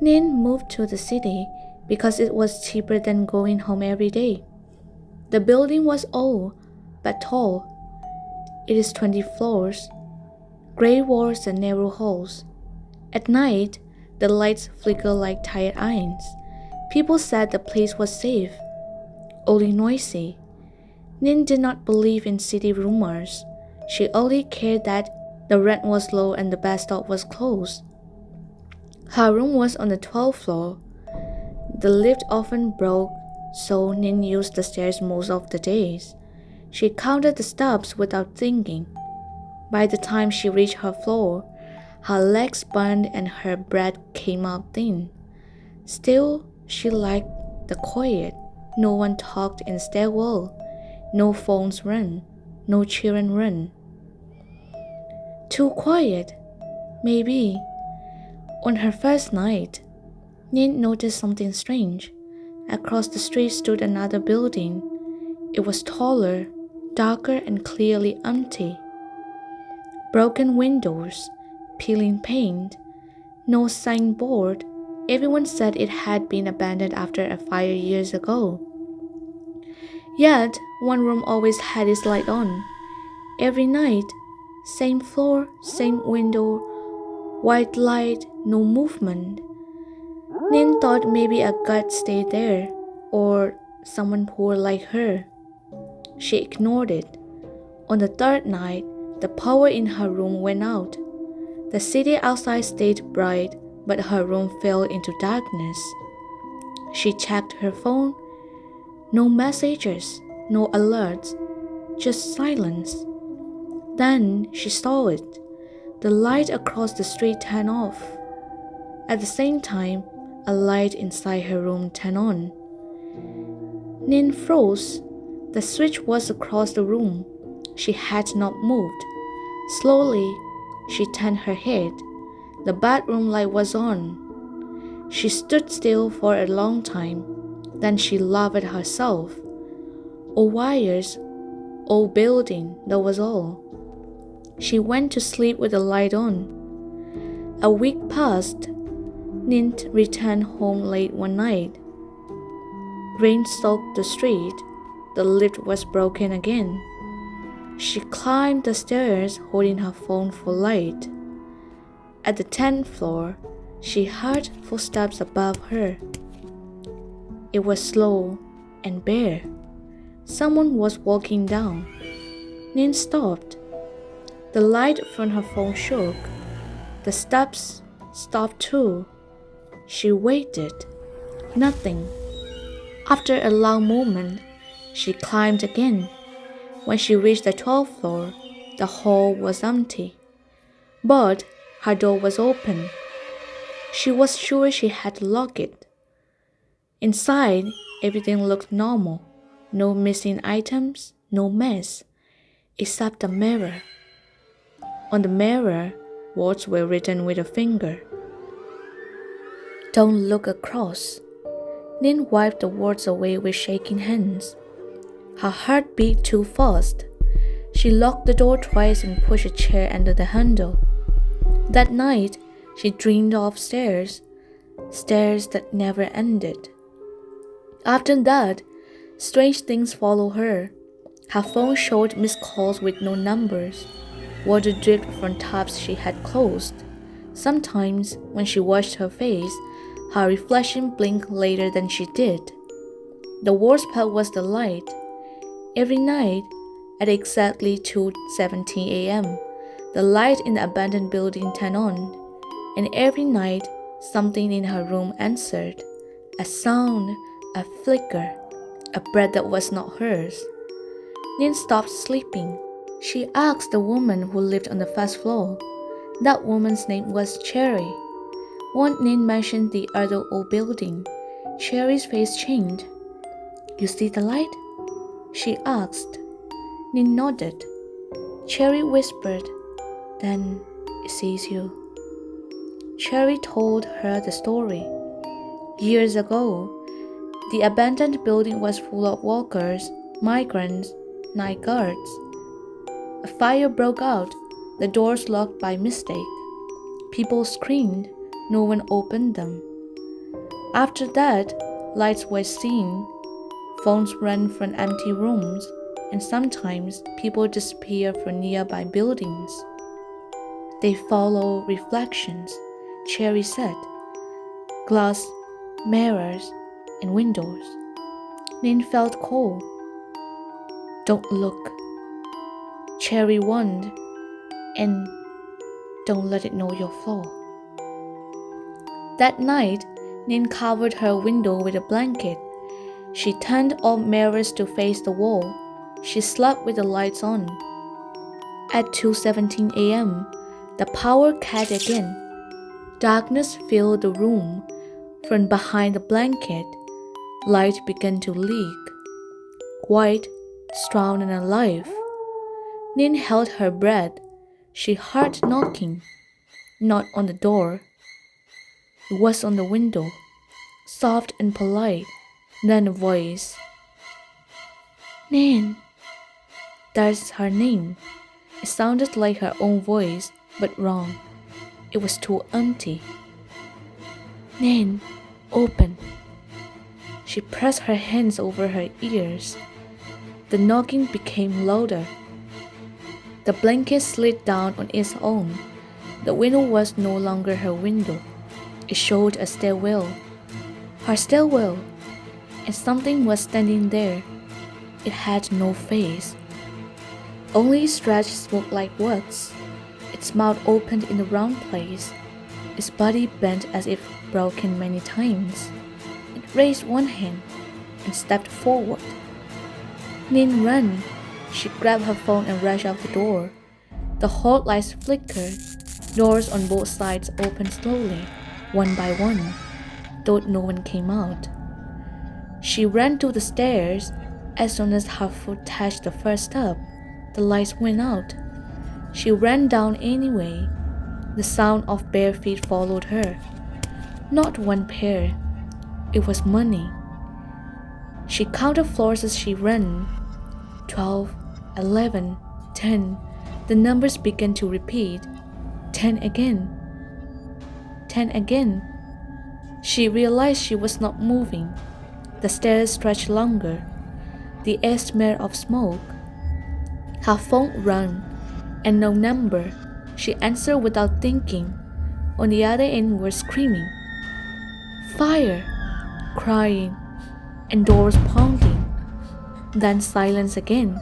Hnin moved to the city because it was cheaper than going home every day. The building was old but tall. It is 20 floors, gray walls and narrow halls. At night, the lights flicker like tired irons. People said the place was safe, only noisy. Hnin did not believe in city rumors. She only cared that the rent was low and the bus stop was closed. Her room was on the 12th floor. The lift often broke, so Hnin used the stairs most of the days. She counted the steps without thinking. By the time she reached her floor, her legs burned and her breath came out thin. Still, she liked the quiet. No one talked in the stairwell. No phones rang. No children ran. Too quiet, maybe. On her first night, Hnin noticed something strange. Across the street stood another building. It was taller, darker, and clearly empty. Broken windows, peeling paint, no signboard. Everyone said it had been abandoned after a fire years ago. Yet, one room always had its light on. Every night, same floor, same window, white light, no movement. Hnin thought maybe a god stayed there, or someone poor like her. She ignored it. On the third night, the power in her room went out. The city outside stayed bright, but her room fell into darkness. She checked her phone. No messages, no alerts, just silence. Then she saw it. The light across the street turned off. At the same time, a light inside her room turned on. Hnin froze. The switch was across the room. She had not moved. Slowly, she turned her head. The bedroom light was on. She stood still for a long time. Then she laughed at herself. Old wires, old building, that was all. She went to sleep with the light on. A week passed. Hnin returned home late one night. Rain soaked the street. The lift was broken again. She climbed the stairs holding her phone for light. At the 10th floor, she heard footsteps above her. It was slow and bare. Someone was walking down. Hnin stopped. The light from her phone shook. The steps stopped too. She waited. Nothing. After a long moment, she climbed again. When she reached the 12th floor, the hall was empty. But her door was open. She was sure she had locked it. Inside, everything looked normal. No missing items, no mess, except the mirror. On the mirror, words were written with a finger. Don't look across. Hnin wiped the words away with shaking hands. Her heart beat too fast. She locked the door twice and pushed a chair under the handle. That night, she dreamed of stairs that never ended. After that, strange things followed her. Her phone showed missed calls with no numbers. Water dripped from taps she had closed. Sometimes, when she washed her face, her reflection blinked later than she did. The worst part was the light. Every night, at exactly 2:17 a.m., the light in the abandoned building turned on, and every night, something in her room answered. A sound, a flicker, a breath that was not hers. Hnin stopped sleeping. She asked the woman who lived on the first floor. That woman's name was Cherry. When Hnin mentioned the other old building, Cherry's face changed. You see the light? She asked. Hnin nodded. Cherry whispered, Then it sees you. Cherry told her the story. Years ago, the abandoned building was full of walkers, migrants, night guards. A fire broke out, the doors locked by mistake. People screamed, no one opened them. After that, lights were seen, phones rang from empty rooms, and sometimes people disappear from nearby buildings. They follow reflections, Cherry said, glass, mirrors, and windows. Hnin felt cold. Don't look, Cherry warned, and don't let it know your flaw. That night, Hnin covered her window with a blanket. She turned all mirrors to face the wall. She slept with the lights on. At 2:17 a.m., the power cut again. Darkness filled the room. From behind the blanket, light began to leak. White, strong and alive. Hnin held her breath. She heard knocking. Not on the door. It was on the window, soft and polite. Then a voice. Hnin. That's her name. It sounded like her own voice, but wrong. It was too empty. Hnin, open. She pressed her hands over her ears. The knocking became louder. The blanket slid down on its own. The window was no longer her window. It showed a stairwell. Her stairwell. And something was standing there. It had no face. Only stretched smoke like wax. Its mouth opened in the round place. Its body bent as if broken many times. It raised one hand and stepped forward. Hnin ran. She grabbed her phone and rushed out the door. The hall lights flickered. Doors on both sides opened slowly, one by one, though no one came out. She ran to the stairs. As soon as her foot touched the first step, the lights went out. She ran down anyway. The sound of bare feet followed her. Not one pair. It was money. She counted floors as she ran. 12, 11, 10. The numbers began to repeat. 10 again. 10 again. She realized she was not moving. The stairs stretched longer. The air smelled of smoke. Her phone rang, and no number. She answered without thinking. On the other end were screaming. Fire! Crying, and doors pounding. Then silence again.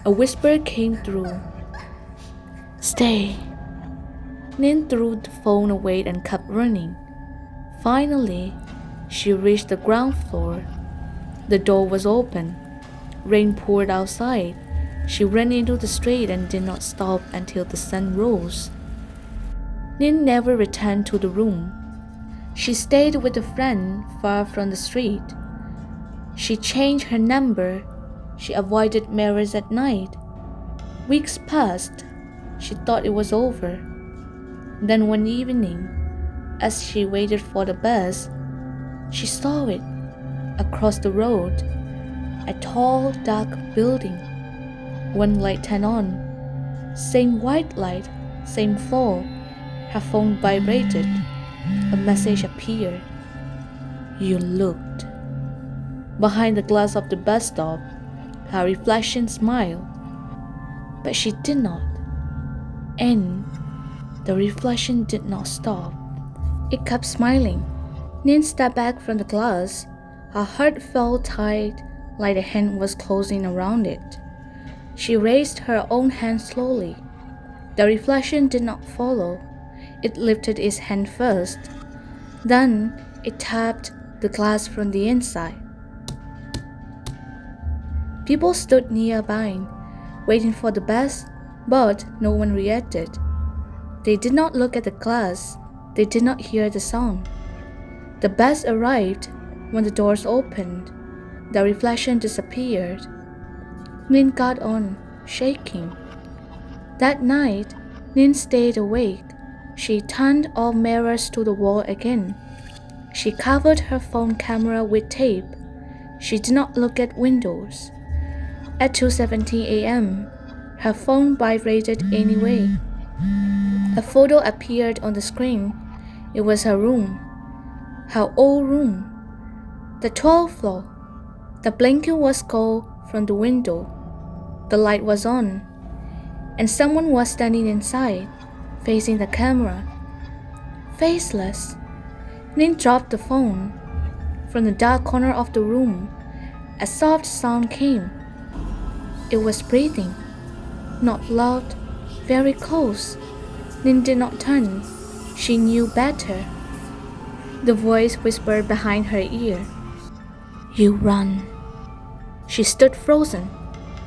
A whisper came through. Stay. Hnin threw the phone away and kept running. Finally, she reached the ground floor. The door was open. Rain poured outside. She ran into the street and did not stop until the sun rose. Hnin never returned to the room. She stayed with a friend far from the street. She changed her number. She avoided mirrors at night. Weeks passed. She thought it was over. Then one evening, as she waited for the bus, she saw it across the road, a tall, dark building. One light turned on. Same white light, same floor. Her phone vibrated. A message appeared. You looked. Behind the glass of the bus stop, her reflection smiled. But she did not. And the reflection did not stop. It kept smiling. Hnin stepped back from the glass. Her heart felt tight, like a hand was closing around it. She raised her own hand slowly. The reflection did not follow. It lifted its hand first. Then it tapped the glass from the inside. People stood nearby, waiting for the bus, but no one reacted. They did not look at the glass. They did not hear the sound. The bus arrived. When the doors opened, the reflection disappeared. Hnin got on, shaking. That night, Hnin stayed awake. She turned all mirrors to the wall again. She covered her phone camera with tape. She did not look at windows. At 2:17 a.m., her phone vibrated anyway. A photo appeared on the screen. It was her room. Her old room. The 12th floor. The blanket was cold from the window. The light was on, and someone was standing inside, facing the camera. Faceless. Hnin dropped the phone. From the dark corner of the room, a soft sound came. It was breathing. Not loud, very close. Hnin did not turn. She knew better. The voice whispered behind her ear. You run. She stood frozen.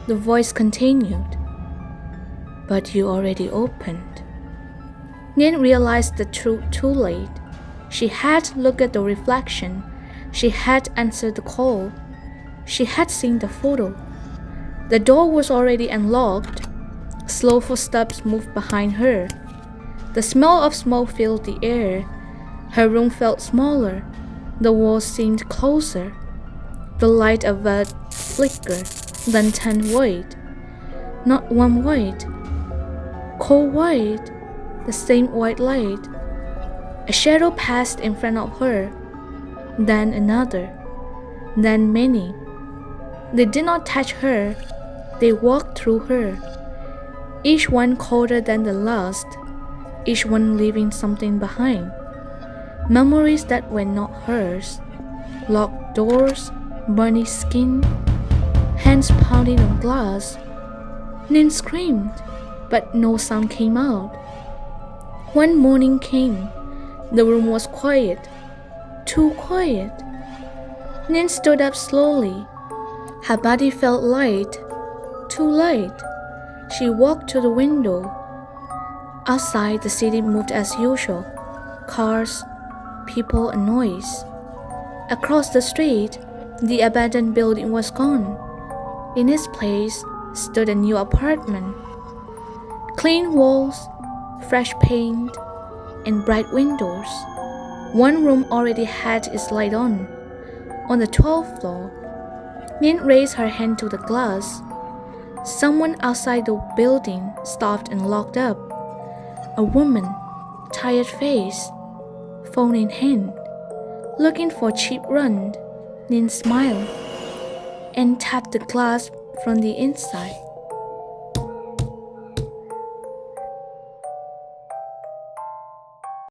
The voice continued. But you already opened. Hnin realized the truth too late. She had looked at the reflection. She had answered the call. She had seen the photo. The door was already unlocked. Slow footsteps moved behind her. The smell of smoke filled the air. Her room felt smaller. The walls seemed closer. The light of a flickered, then turned white. Not warm white. Cold white. The same white light. A shadow passed in front of her. Then another. Then many. They did not touch her. They walked through her. Each one colder than the last. Each one leaving something behind. Memories that were not hers. Locked doors, burning skin, hands pounding on glass. Hnin screamed, but no sound came out. One morning came. The room was quiet. Too quiet. Hnin stood up slowly. Her body felt light. Too light. She walked to the window. Outside, the city moved as usual. Cars, people, and noise. Across the street, the abandoned building was gone. In its place stood a new apartment. Clean walls, fresh paint, and bright windows. One room already had its light on. On the 12th floor, Hnin raised her hand to the glass. Someone outside the building stopped and looked up. A woman, tired face, phone in hand, looking for a cheap run. Hnin smiled and tapped the glass from the inside.